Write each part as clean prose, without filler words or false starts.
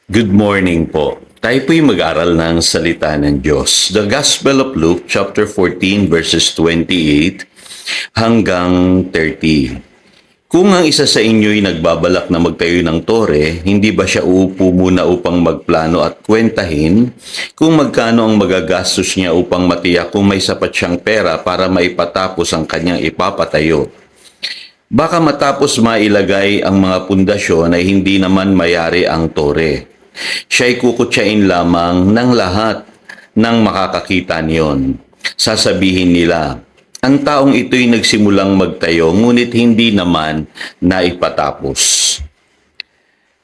Good morning po. Tayo po'y mag-aral ng salita ng Diyos. The Gospel of Luke, chapter 14, verses 28 hanggang 30. Kung ang isa sa inyo'y nagbabalak na magtayo ng tore, hindi ba siya uupo muna upang magplano at kwentahin kung magkano ang magagastos niya upang matiyak kung may sapat siyang pera para maipatapos ang kanyang ipapatayo? Baka matapos mailagay ang mga pundasyon ay hindi naman mayari ang tore. Siya'y kukutsain lamang ng lahat ng makakakita niyon. Sasabihin nila, ang taong ito'y nagsimulang magtayo ngunit hindi naman naipatapos.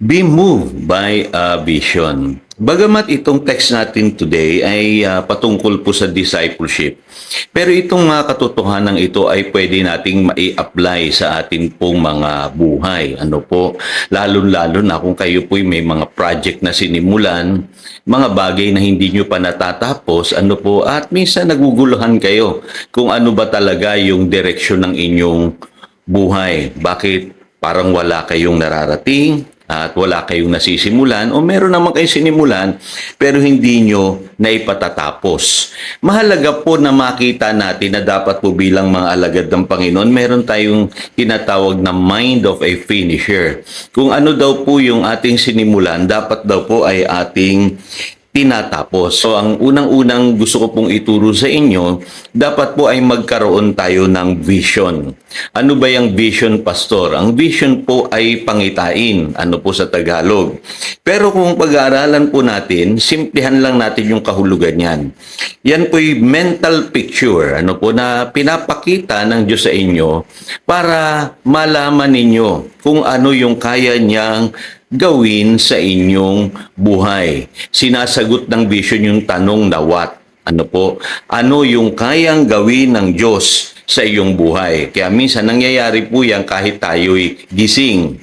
Be moved by a vision. Bagamat itong text natin today ay patungkol po sa discipleship, pero itong mga katotohanan ito ay pwede nating mai-apply sa atin pong mga buhay. Ano po? Lalo-lalo na kung kayo po'y may mga project na sinimulan, mga bagay na hindi nyo pa natatapos, ano po, at minsan naguguluhan kayo kung ano ba talaga yung direksyon ng inyong buhay. Bakit parang wala kayong nararating? At wala kayong nasisimulan o meron naman kayong sinimulan pero hindi nyo naipatatapos. Mahalaga po na makita natin na dapat po bilang mga alagad ng Panginoon, meron tayong tinatawag na mind of a finisher. Kung ano daw po yung ating sinimulan, dapat daw po ay ating tinatapos. So ang unang-unang gusto ko pong ituro sa inyo, dapat po ay magkaroon tayo ng vision. Ano ba yung vision, Pastor? Ang vision po ay pangitain, ano po sa Tagalog. Pero kung pag-aaralan po natin, simplihan lang natin yung kahulugan yan. Yan po yung mental picture, ano po, na pinapakita ng Diyos sa inyo para malaman ninyo kung ano yung kaya niyang gawin sa inyong buhay. Sinasagot ng vision yung tanong na what? Ano po? Ano yung kayang gawin ng Diyos sa iyong buhay? Kaya minsan nangyayari po yan kahit tayo'y gising.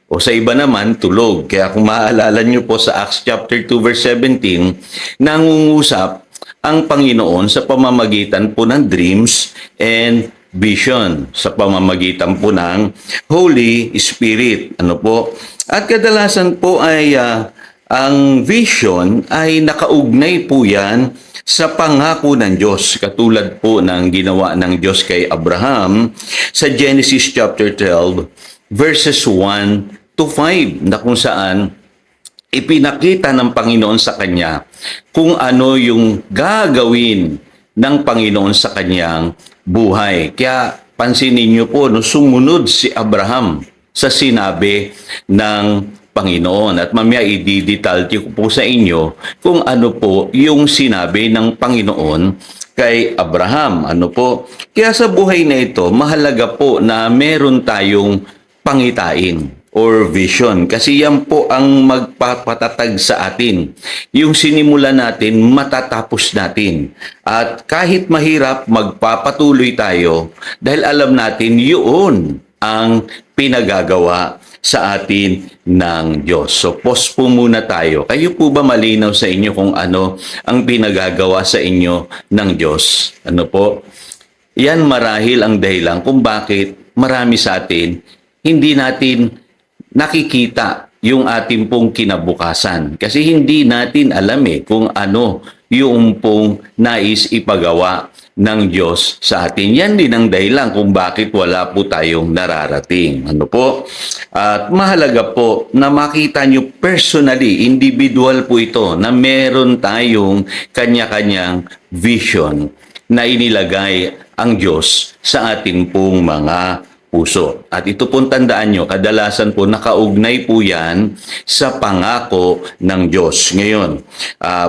O sa iba naman, tulog. Kaya kung maaalala nyo po sa Acts chapter 2 verse 17, nangungusap ang Panginoon sa pamamagitan po ng dreams and vision, sa pamamagitan po ng Holy Spirit. Ano po? At kadalasan po ay ang vision ay nakaugnay po yan sa pangako ng Diyos. Katulad po ng ginawa ng Diyos kay Abraham sa Genesis chapter 12 verses 1 to 5 na kung saan ipinakita ng Panginoon sa kanya kung ano yung gagawin ng Panginoon sa kanyang buhay. Kaya pansinin niyo po, no, sumunod si Abraham sa sinabi ng Panginoon. At mamaya i-detalye ko po sa inyo kung ano po yung sinabi ng Panginoon kay Abraham. Ano po? Kaya sa buhay na ito, mahalaga po na meron tayong pangitain or vision. Kasi yan po ang magpapatatag sa atin. Yung sinimula natin, matatapos natin. At kahit mahirap, magpapatuloy tayo dahil alam natin yun ang pinagagawa sa atin ng Diyos. So, pause po muna tayo. Kayo po ba malinaw sa inyo kung ano ang pinagagawa sa inyo ng Diyos? Ano po? Yan marahil ang dahilan kung bakit marami sa atin hindi natin nakikita yung ating pong kinabukasan. Kasi hindi natin alam kung ano yung pong nais ipagawa ng Diyos sa atin. Yan din ang dahilan kung bakit wala po tayong nararating. Ano po? At mahalaga po na makita nyo personally, individual po ito, na meron tayong kanya-kanyang vision na inilagay ang Diyos sa ating pong mga puso. At ito pong tandaan nyo, kadalasan po nakaugnay po yan sa pangako ng Diyos. Ngayon,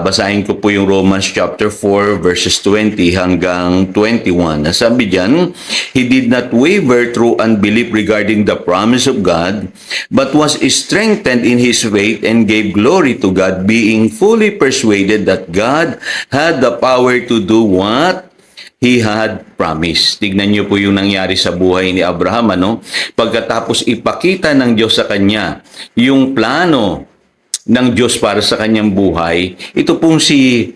basahin ko po yung Romans chapter 4 verses 20 hanggang 21. Sabi diyan, He did not waver through unbelief regarding the promise of God, but was strengthened in his faith and gave glory to God, being fully persuaded that God had the power to do what He had promised. Tignan niyo po yung nangyari sa buhay ni Abraham, ano? Pagkatapos ipakita ng Diyos sa kanya yung plano ng Diyos para sa kanyang buhay, ito pong si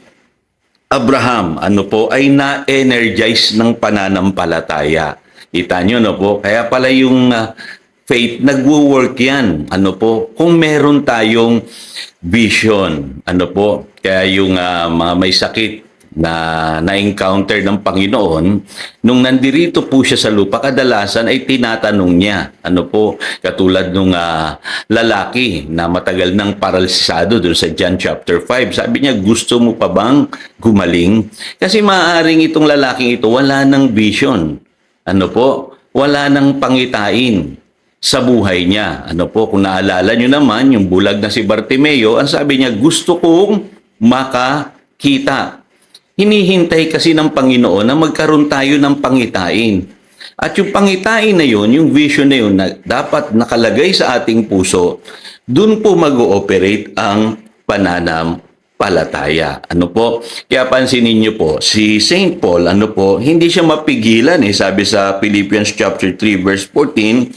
Abraham, ano po, ay na-energize ng pananampalataya. Kita niyo, no po? Kaya pala yung faith, nagwo-work yan. Ano po? Kung meron tayong vision. Ano po? Kaya yung mga may sakit na na-encounter ng Panginoon, nung nandirito po siya sa lupa, kadalasan ay tinatanong niya. Ano po? Katulad nung lalaki na matagal nang paralisado doon sa John chapter 5. Sabi niya, gusto mo pa bang gumaling? Kasi maaaring itong lalaking ito, wala ng vision. Ano po? Wala ng pangitain sa buhay niya. Ano po, kung naalala nyo naman, yung bulag na si Bartimeo, ang sabi niya, gusto kong makakita. Hinihintay kasi ng Panginoon na magkaroon tayo ng pangitain. At yung pangitain na yun, yung vision na yun, na dapat nakalagay sa ating puso, dun po mag-ooperate ang pananampalataya. Ano po? Kaya pansinin niyo po, si Saint Paul, ano po, hindi siya mapigilan sabi sa Philippians chapter 3 verse 14,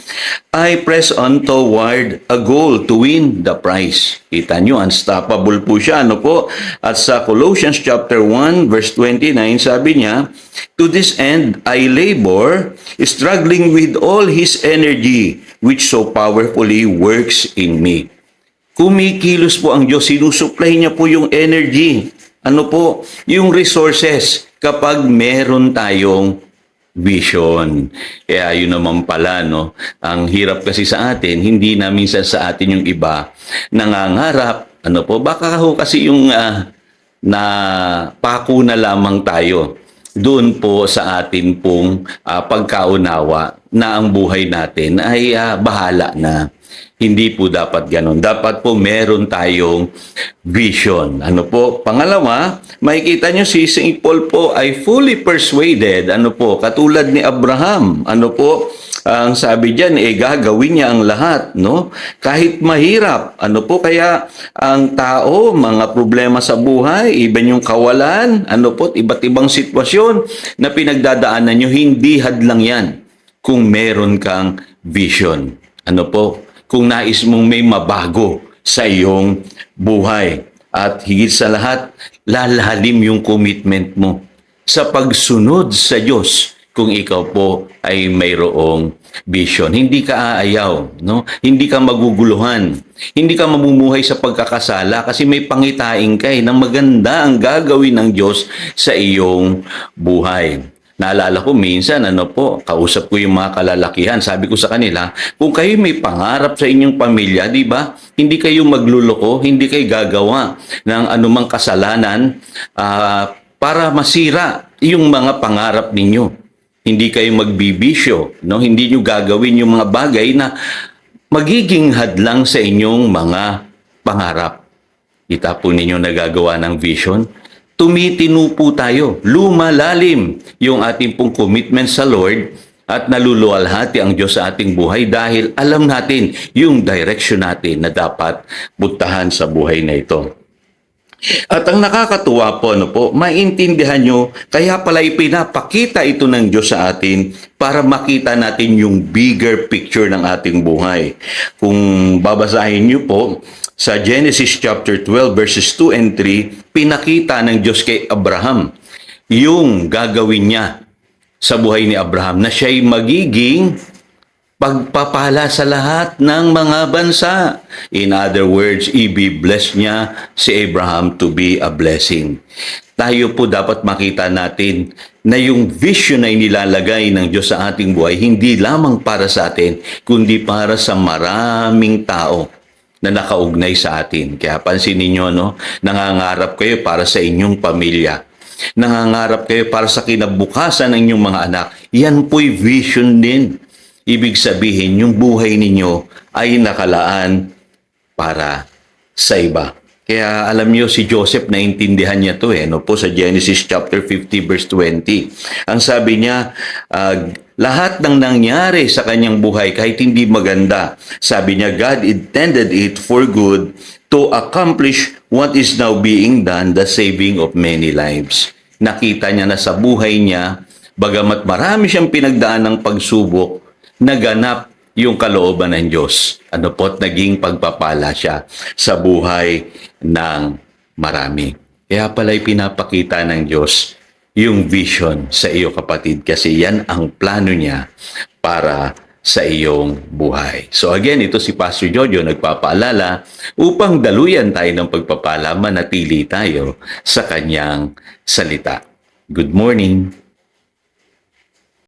I press on toward a goal to win the prize. Kita nyo, unstoppable po siya, ano po? At sa Colossians chapter 1 verse 29, sabi niya, to this end I labor, struggling with all His energy, which so powerfully works in me. Kumikilos po ang Diyos, sinusupply niya po yung energy. Ano po? Yung resources kapag meron tayong vision. Kaya yun naman pala, no? Ang hirap kasi sa atin, hindi na minsan sa atin yung iba nangangarap. Ano po? Baka ho kasi yung na pako na lamang tayo doon po sa atin pong pagkaunawa na ang buhay natin ay bahala na. Hindi po dapat ganon. Dapat po meron tayong vision. Ano po? Pangalawa, makikita nyo si St. Paul po ay fully persuaded. Ano po? Katulad ni Abraham. Ano po? Ang sabi diyan, gagawin niya ang lahat, no? Kahit mahirap. Ano po? Kaya ang tao, mga problema sa buhay, even yung kawalan, ano po? Iba't ibang sitwasyon na pinagdadaanan nyo, hindi hadlang yan kung meron kang vision. Ano po? Kung nais mong may mabago sa iyong buhay. At higit sa lahat, lalalim yung commitment mo sa pagsunod sa Diyos kung ikaw po ay mayroong vision. Hindi ka aayaw, no? Hindi ka maguguluhan. Hindi ka mamumuhay sa pagkakasala kasi may pangitain ka na maganda ang gagawin ng Diyos sa iyong buhay. Naalala ko minsan, kausap ko yung mga kalalakihan. Sabi ko sa kanila, kung kayo may pangarap sa inyong pamilya, di ba? Hindi kayo magluloko, hindi kayo gagawa ng anumang kasalanan para masira yung mga pangarap ninyo. Hindi kayo magbibisyo, no? Hindi nyo gagawin yung mga bagay na magiging hadlang sa inyong mga pangarap. Kita po ninyo nagagawa ng vision. Tumitino po tayo, lumalalim yung ating pong commitment sa Lord at naluluwalhati ang Diyos sa ating buhay dahil alam natin yung direction natin na dapat puntahan sa buhay na ito. At ang nakakatuwa po, maintindihan nyo, kaya pala ipinapakita ito ng Diyos sa atin para makita natin yung bigger picture ng ating buhay. Kung babasahin nyo po, sa Genesis chapter 12 verses 2 and 3, pinakita ng Diyos kay Abraham yung gagawin niya sa buhay ni Abraham na siya'y magiging pagpapala sa lahat ng mga bansa. In other words, i-bless niya si Abraham to be a blessing. Tayo po dapat makita natin na yung vision na inilalagay ng Diyos sa ating buhay, hindi lamang para sa atin, kundi para sa maraming tao na nakaugnay sa atin. Kaya pansinin niyo, nangangarap kayo para sa inyong pamilya. Nangangarap kayo para sa kinabukasan ng inyong mga anak. Yan po'y vision din. Ibig sabihin, yung buhay ninyo ay nakalaan para sa iba. Kaya alam niyo, si Joseph, naintindihan niya to po sa Genesis chapter 50 verse 20. Ang sabi niya, lahat ng nangyari sa kanyang buhay kahit hindi maganda, sabi niya, God intended it for good to accomplish what is now being done, the saving of many lives. Nakita niya na sa buhay niya, bagamat marami siyang pinagdaan ng pagsubok, naganap yung kalooban ng Diyos. Naging pagpapala siya sa buhay ng marami. Kaya pala'y pinapakita ng Diyos yung vision sa iyo, kapatid, kasi yan ang plano niya para sa iyong buhay. So again, ito si Pastor Jojo nagpapaalala upang daluyan tayo ng pagpapala, manatili tayo sa kanyang salita. Good morning.